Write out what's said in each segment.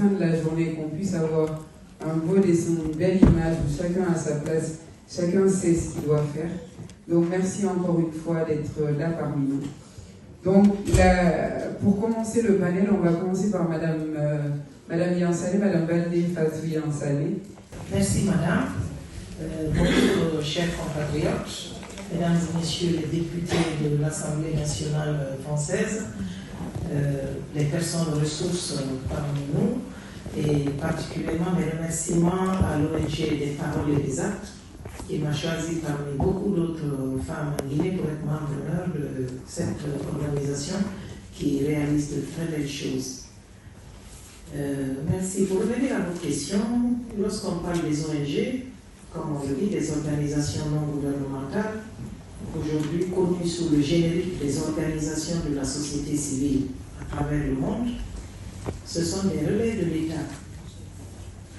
fin de la journée, qu'on puisse avoir un beau dessin, une belle image où chacun a sa place, chacun sait ce qu'il doit faire. Donc merci encore une fois d'être là parmi nous. Donc pour commencer le panel, on va commencer par Madame Yansale, Madame Baldé Fatou Yansale. Merci Madame. Bonjour chers compatriotes, Mesdames et Messieurs les députés de l'Assemblée nationale française, les personnes ressources parmi nous, et particulièrement mes remerciements à l'ONG des Paroles et des Actes, qui m'a choisi parmi beaucoup d'autres femmes en Guinée pour être membre d'honneur de cette organisation qui réalise de très belles choses. Merci. Pour revenir à votre question, lorsqu'on parle des ONG, comme on le dit, des organisations non gouvernementales, aujourd'hui connues sous le générique des organisations de la société civile à travers le monde, ce sont des relais de l'État.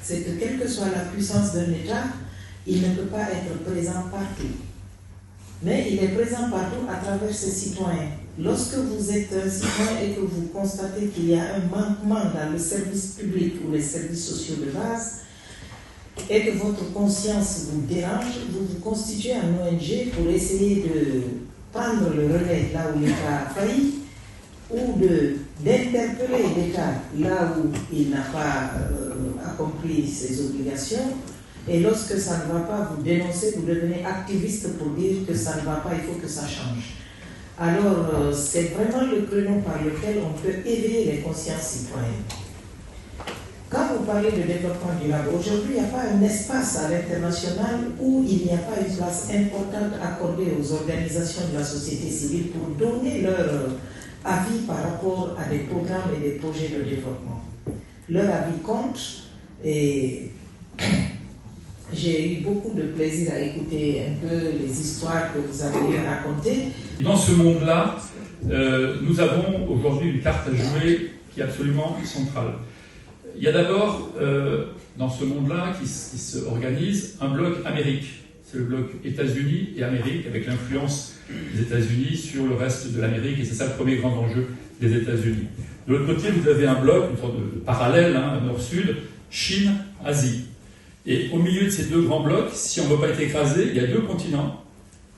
C'est que quelle que soit la puissance d'un État, il ne peut pas être présent partout. Mais il est présent partout à travers ses citoyens. Lorsque vous êtes un citoyen et que vous constatez qu'il y a un manquement dans le service public ou les services sociaux de base, et que votre conscience vous dérange, vous vous constituez en ONG pour essayer de prendre le relais là où l'État a failli, ou d'interpeller l'État là où il n'a pas accompli ses obligations. Et lorsque ça ne va pas, vous dénoncez, vous devenez activiste pour dire que ça ne va pas, il faut que ça change. Alors, c'est vraiment le créneau par lequel on peut éveiller les consciences citoyennes. Quand vous parlez de développement durable, aujourd'hui, il n'y a pas un espace à l'international où il n'y a pas une place importante accordée aux organisations de la société civile pour donner leur avis par rapport à des programmes et des projets de développement. Leur avis compte et j'ai eu beaucoup de plaisir à écouter un peu les histoires que vous avez racontées. Dans ce monde-là, nous avons aujourd'hui une carte à jouer qui est absolument centrale. Il y a d'abord, dans ce monde-là, qui se organise, un bloc Amérique. C'est le bloc États-Unis et Amérique, avec l'influence des États-Unis sur le reste de l'Amérique, et c'est ça le premier grand enjeu des États-Unis. De l'autre côté, vous avez un bloc, une sorte de parallèle, nord-sud, Chine, Asie. Et au milieu de ces deux grands blocs, si on ne veut pas être écrasé, il y a deux continents.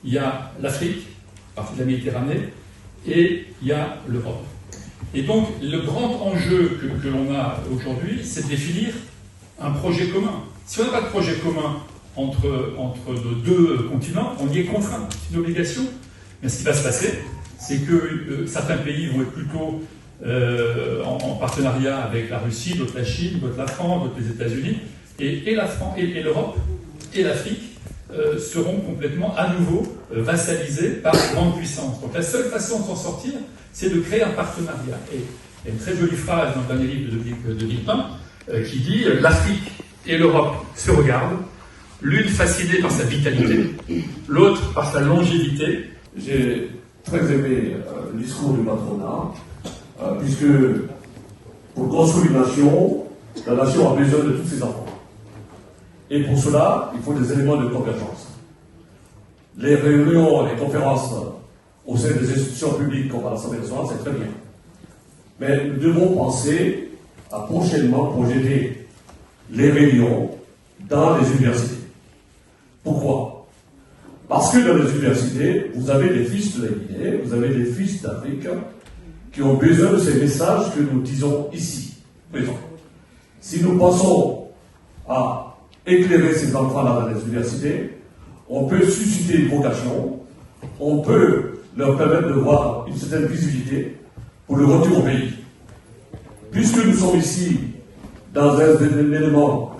Il y a l'Afrique, partie de la Méditerranée, et il y a l'Europe. Et donc, le grand enjeu que l'on a aujourd'hui, c'est de définir un projet commun. Si on n'a pas de projet commun entre nos deux continents, on y est contraint. C'est une obligation. Mais ce qui va se passer, c'est que certains pays vont être plutôt en partenariat avec la Russie, d'autres la Chine, d'autres la France, d'autres les États-Unis. Et la France, et l'Europe et l'Afrique seront complètement à nouveau vassalisés par de grandes puissances. Donc la seule façon de s'en sortir, c'est de créer un partenariat. Et il y a une très jolie phrase dans le dernier livre de Villepin qui dit « L'Afrique et l'Europe se regardent, l'une fascinée par sa vitalité, l'autre par sa longévité. » J'ai très aimé le discours du patronat, puisque pour construire une nation, la nation a besoin de tous ses enfants. Et pour cela, il faut des éléments de convergence. Les réunions, les conférences au sein des institutions publiques comme à l'Assemblée nationale, c'est très bien. Mais nous devons penser à prochainement projeter les réunions dans les universités. Pourquoi? Parce que dans les universités, vous avez des fils de la Guinée, vous avez des fils d'Afrique qui ont besoin de ces messages que nous disons ici, présents. Si nous pensons à éclairer ces enfants-là dans les universités, on peut susciter une vocation, on peut leur permettre de voir une certaine visibilité pour le retour au pays. Puisque nous sommes ici dans un élément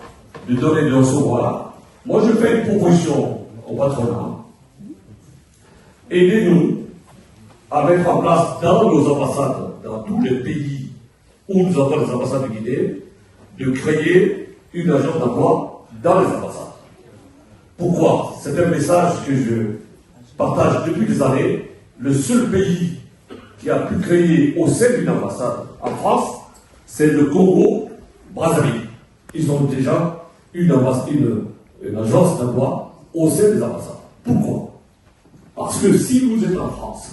de donner et de recevoir, moi je fais une proposition au patronat. Aidez-nous à mettre en place dans nos ambassades, dans tous les pays où nous avons les ambassades de Guinée, de créer une agence d'emploi dans les ambassades. Pourquoi? C'est un message que je partage depuis des années. Le seul pays qui a pu créer au sein d'une ambassade en France, c'est le Congo-Brazzaville. Ils ont déjà une agence d'emploi au sein des ambassades. Pourquoi? Parce que si vous êtes en France,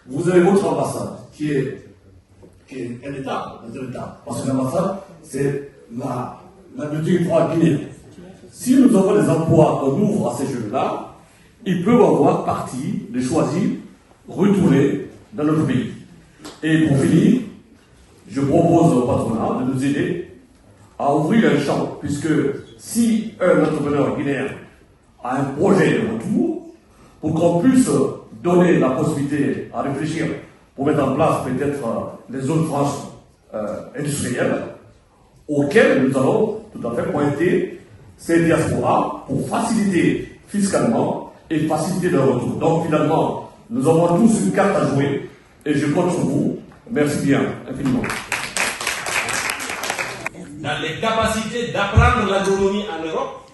vous avez votre ambassade qui qui est un État, dans un État. Parce que l'ambassade, c'est le territoire guinéen. Si nous avons des emplois qu'on ouvre à ces jeunes-là, ils peuvent avoir parti de choisir, retourner dans notre pays. Et pour finir, je propose au patronat de nous aider à ouvrir un champ, puisque si un entrepreneur guinéen a un projet de retour, pour qu'on puisse donner la possibilité à réfléchir pour mettre en place peut-être les zones franches industrielles, auxquelles nous allons tout à fait pointer ces diasporas pour faciliter fiscalement et faciliter leur retour. Donc finalement, nous avons tous une carte à jouer et je compte sur vous. Merci bien, infiniment. Dans les capacités d'apprendre l'agronomie en Europe,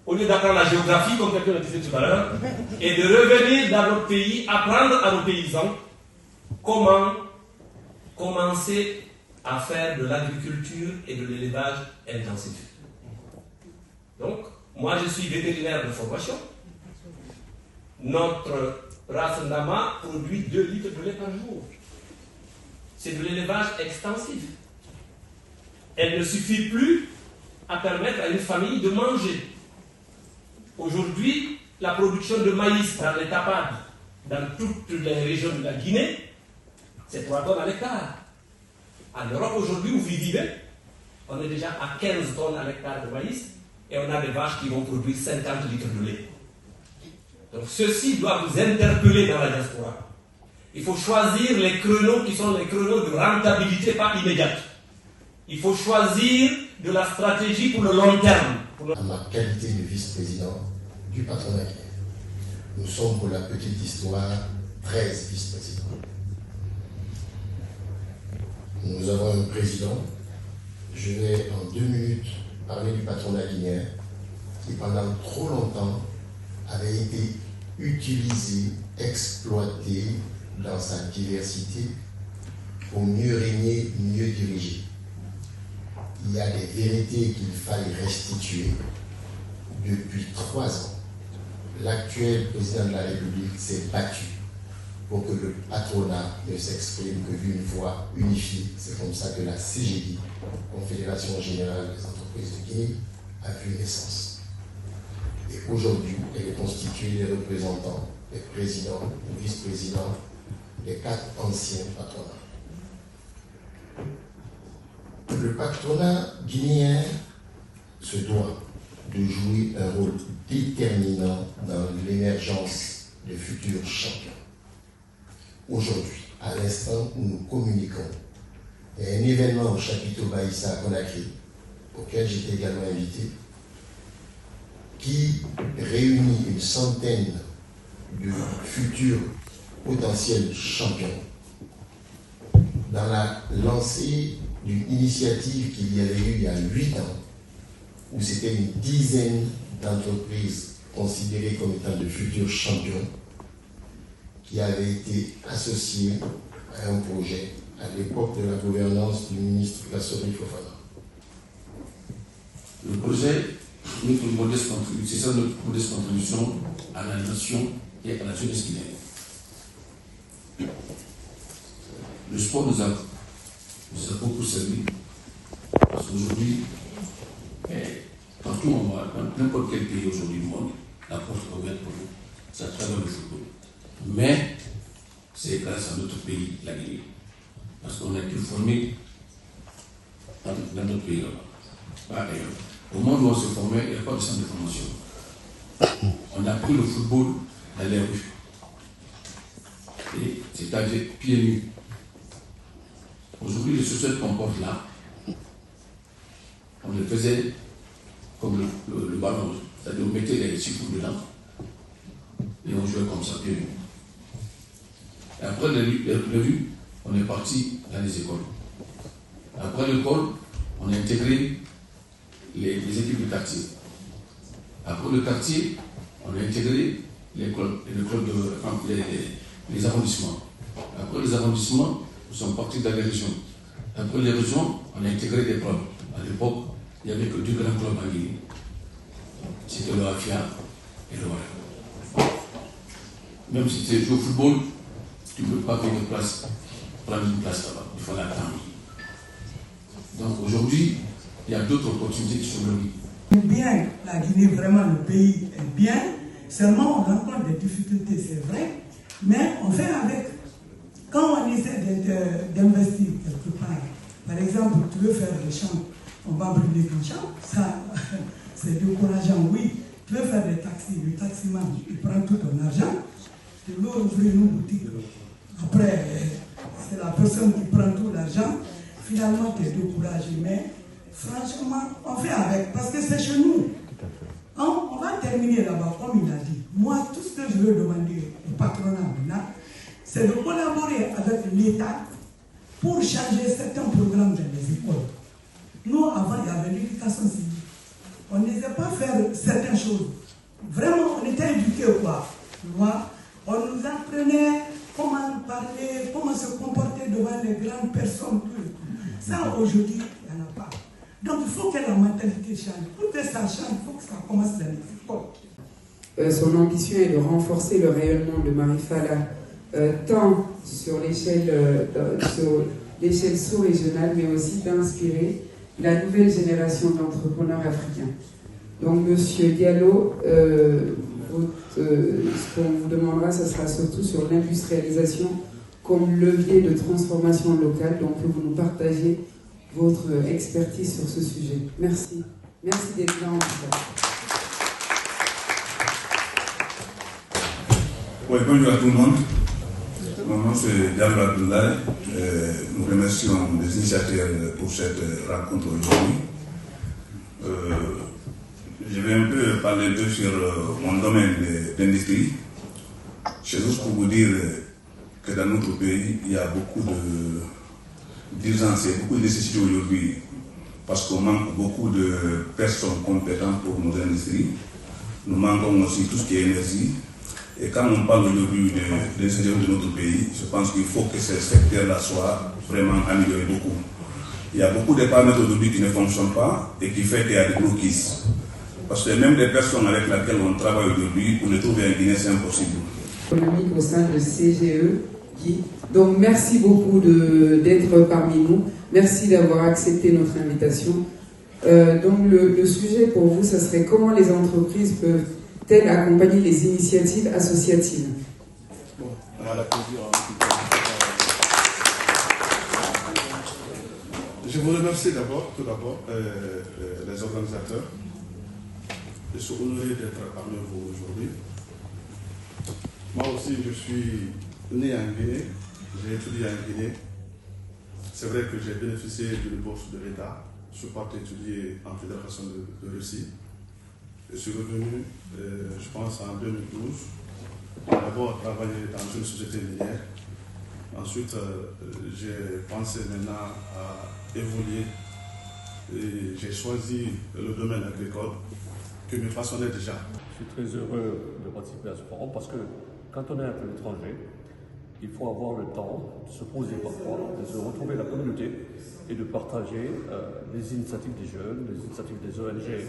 au lieu d'apprendre la géographie, comme quelqu'un l'a dit tout à l'heure, et de revenir dans notre pays, apprendre à nos paysans comment commencer à faire de l'agriculture et de l'élevage intensif. Donc, moi je suis vétérinaire de formation. Notre race Ndama produit 2 litres de lait par jour. C'est de l'élevage extensif. Elle ne suffit plus à permettre à une famille de manger. Aujourd'hui, la production de maïs dans les tapades, dans toutes les régions de la Guinée, c'est 3 tonnes à l'hectare. En Europe, aujourd'hui, où vous vivez, on est déjà à 15 tonnes à l'hectare de maïs et on a des vaches qui vont produire 50 litres de lait. Donc ceci doit vous interpeller dans la diaspora. Il faut choisir les créneaux qui sont les créneaux de rentabilité pas immédiate. Il faut choisir de la stratégie pour le long terme. À ma qualité de vice-président du patronat guinéen, nous sommes, pour la petite histoire, 13 vice-présidents. Nous avons un président. Je vais en 2 minutes parler du patronat guinéen qui pendant trop longtemps avait été utilisé, exploité dans sa diversité pour mieux régner, mieux diriger. Il y a des vérités qu'il faille restituer. Depuis 3 ans, l'actuel président de la République s'est battu pour que le patronat ne s'exprime que d'une voix unifiée. C'est comme ça que la CGI, Confédération Générale des Entreprises de Guinée, a vu naissance. Et aujourd'hui, elle est constituée des représentants, des présidents, des vice-présidents, des 4 anciens patronats. Le patronat guinéen se doit de jouer un rôle déterminant dans l'émergence de futurs champions. Aujourd'hui, à l'instant où nous communiquons, il y a un événement au chapiteau Baïssa à Conakry, auquel j'étais également invité, qui réunit une centaine de futurs potentiels champions dans la lancée d'une initiative qu'il y avait eu il y a 8 ans, où c'était une dizaine d'entreprises considérées comme étant de futurs champions qui avaient été associées à un projet à l'époque de la gouvernance du ministre Gassori Fofana. Le projet, c'est ça notre modeste contribution à la nation et à la jeunesse guinéenne. Le sport nous a beaucoup servi, parce qu'aujourd'hui, partout on va, dans n'importe quel pays aujourd'hui du monde, la porte est ouverte pour nous, c'est à travers le football. Mais c'est grâce à notre pays, la Guinée, parce qu'on a été formé dans notre pays là-bas, pas ailleurs. Au moment où on se formait, il n'y a pas de centre de formation. On a pris le football dans les rues. Et c'est-à-dire pieds nus. Aujourd'hui, les chaussures qu'on porte là, on le faisait comme le ballon. C'est-à-dire on mettait les chiffres dedans et on jouait comme ça, pieds nus. Et après les rues, on est parti dans les écoles. Après l'école, on a intégré les équipes de quartier. Après le quartier, on a intégré les arrondissements. Après les arrondissements, nous sommes partis dans les régions. Après les régions, on a intégré des clubs. À l'époque, il n'y avait que 2 grands clubs en Guinée. C'était le Afia et le Wara. Même si tu joues au football, tu ne peux pas payer de place. prendre une place là-bas. Il faut l'attendre. Donc aujourd'hui, il y a d'autres opportunités qui sont là. Bien, la Guinée, vraiment, le pays est bien. Seulement, on rencontre des difficultés, c'est vrai. Mais on fait avec. Quand on essaie d'investir quelque part, par exemple, tu veux faire des champs, on va brûler ton champ, ça, c'est décourageant, oui. Tu veux faire des taxis, le taximan, il prend tout ton argent, tu veux ouvrir une boutique. Après, c'est la personne qui prend tout l'argent, finalement, tu es découragé. Mais franchement, on fait avec, parce que c'est chez nous. On va terminer là-bas, comme il a dit. Moi, tout ce que je veux demander au patronat maintenant, c'est de collaborer avec l'État pour changer certains programmes dans les écoles. Nous, avant, il y avait l'éducation civique. On ne sait pas faire certaines choses. Vraiment, on était éduqués, quoi. On nous apprenait comment parler, comment se comporter devant les grandes personnes. Ça, aujourd'hui, il n'y en a pas. Donc, il faut que la mentalité change. Pour que ça change, il faut que ça commence dans les écoles. Son ambition est de renforcer le rayonnement de Marifala, tant sur l'échelle sous-régionale, mais aussi d'inspirer la nouvelle génération d'entrepreneurs africains. Donc, Monsieur Diallo, ce qu'on vous demandera, ce sera surtout sur l'industrialisation comme levier de transformation locale, donc que vous nous partagiez votre expertise sur ce sujet. Merci. Merci d'être là en tout cas. Oui, bonjour à tout le monde. Mon nom c'est Diallo Abdoulaye. Nous remercions les initiateurs pour cette rencontre aujourd'hui. Je vais un peu parler sur mon domaine d'industrie. C'est juste pour vous dire que dans notre pays, il y a beaucoup d'urgence et beaucoup de nécessités aujourd'hui parce qu'on manque beaucoup de personnes compétentes pour nos industries. Nous manquons aussi tout ce qui est énergie. Et quand on parle aujourd'hui de l'industrie de notre pays, je pense qu'il faut que ce secteur-là soit vraiment amélioré beaucoup. Il y a beaucoup de paramètres aujourd'hui qui ne fonctionnent pas et qui fait qu'il y a des blocus. Parce que même les personnes avec lesquelles on travaille aujourd'hui, pour les trouver en Guinée, c'est impossible. Économique au sein de CGE. Donc merci beaucoup d'être parmi nous. Merci d'avoir accepté notre invitation. Donc le sujet pour vous, ce serait comment les entreprises peuvent-elles accompagner les initiatives associatives. Bon, on a la plaisir. Je vous remercie tout d'abord, les organisateurs. Je suis honoré d'être parmi vous aujourd'hui. Moi aussi, je suis né en Guinée, j'ai étudié en Guinée. C'est vrai que j'ai bénéficié d'une bourse de l'État. Je suis parti étudier en Fédération de Russie. Je suis revenu, je pense, en 2012. D'abord travaillé dans une société minière. Ensuite, j'ai pensé maintenant à évoluer. Et j'ai choisi le domaine agricole qui me passionnait déjà. Je suis très heureux de participer à ce forum parce que quand on est à l'étranger, il faut avoir le temps de se poser parfois, de se retrouver la communauté et de partager les initiatives des jeunes, les initiatives des ONG,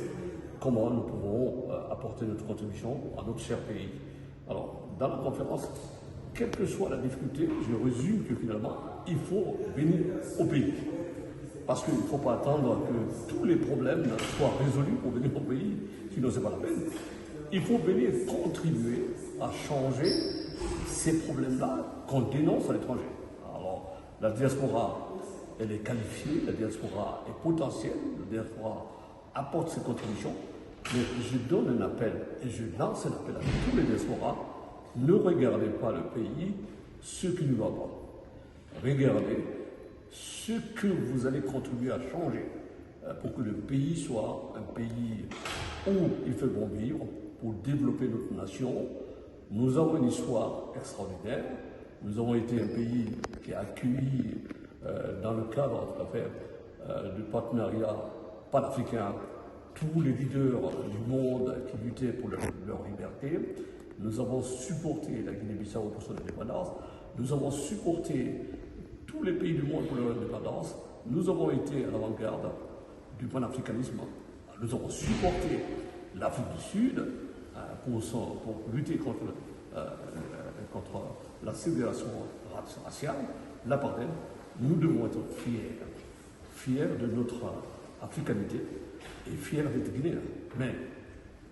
comment nous pouvons apporter notre contribution à notre cher pays. Alors, dans la conférence, quelle que soit la difficulté, je résume que finalement, il faut venir au pays. Parce qu'il ne faut pas attendre que tous les problèmes soient résolus pour venir au pays, sinon ce n'est pas la peine. Il faut venir contribuer à changer ces problèmes-là qu'on dénonce à l'étranger. Alors, la diaspora, elle est qualifiée, la diaspora est potentielle, la diaspora apporte ses contributions, mais je donne un appel et je lance un appel à tous les diasporas, ne regardez pas le pays, ce qui ne va pas. Regardez ce que vous allez contribuer à changer pour que le pays soit un pays où il fait bon vivre, pour développer notre nation. Nous avons une histoire extraordinaire. Nous avons été un pays qui a accueilli, dans le cadre du partenariat panafricain, tous les leaders du monde qui luttaient pour leur liberté. Nous avons supporté la Guinée-Bissau pour son indépendance. Nous avons supporté tous les pays du monde pour leur indépendance. Nous avons été à l'avant-garde du panafricanisme. Nous avons supporté l'Afrique du Sud pour lutter contre contre la ségrégation raciale, l'apartheid, nous devons être fiers de notre africanité et fiers d'être guinéens. Mais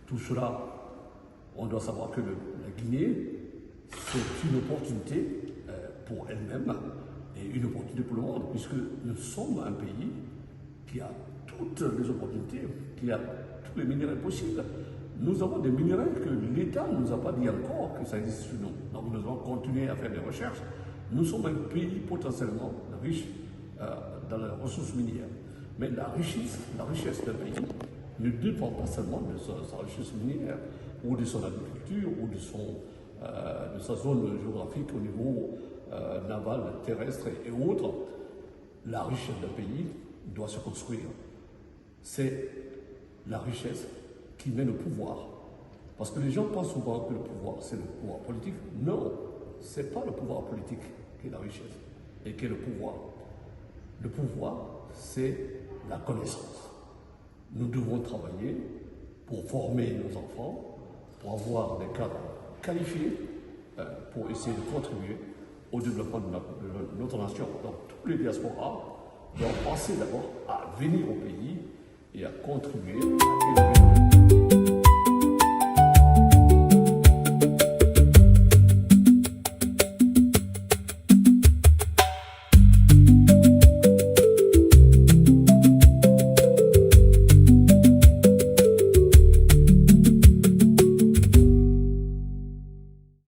tout cela, on doit savoir que la Guinée, c'est une opportunité pour elle-même et une opportunité pour le monde, puisque nous sommes un pays qui a toutes les opportunités, qui a tous les minéraux possibles. Nous avons des minéraux que l'État ne nous a pas dit encore que ça existe chez nous. Donc nous devons continuer à faire des recherches. Nous sommes un pays potentiellement riche dans les ressources minières. Mais la richesse d'un pays ne dépend pas seulement de sa richesse minière, ou de son agriculture, ou de sa zone géographique au niveau naval, terrestre et autres. La richesse d'un pays doit se construire. C'est la richesse qui mène au pouvoir. Parce que les gens pensent souvent que le pouvoir, c'est le pouvoir politique. Non, ce n'est pas le pouvoir politique qui est la richesse et qui est le pouvoir. Le pouvoir, c'est la connaissance. Nous devons travailler pour former nos enfants, pour avoir des cadres qualifiés, pour essayer de contribuer au développement de notre nation. Donc, tous les diasporas doivent penser d'abord à venir au pays et à contribuer à élever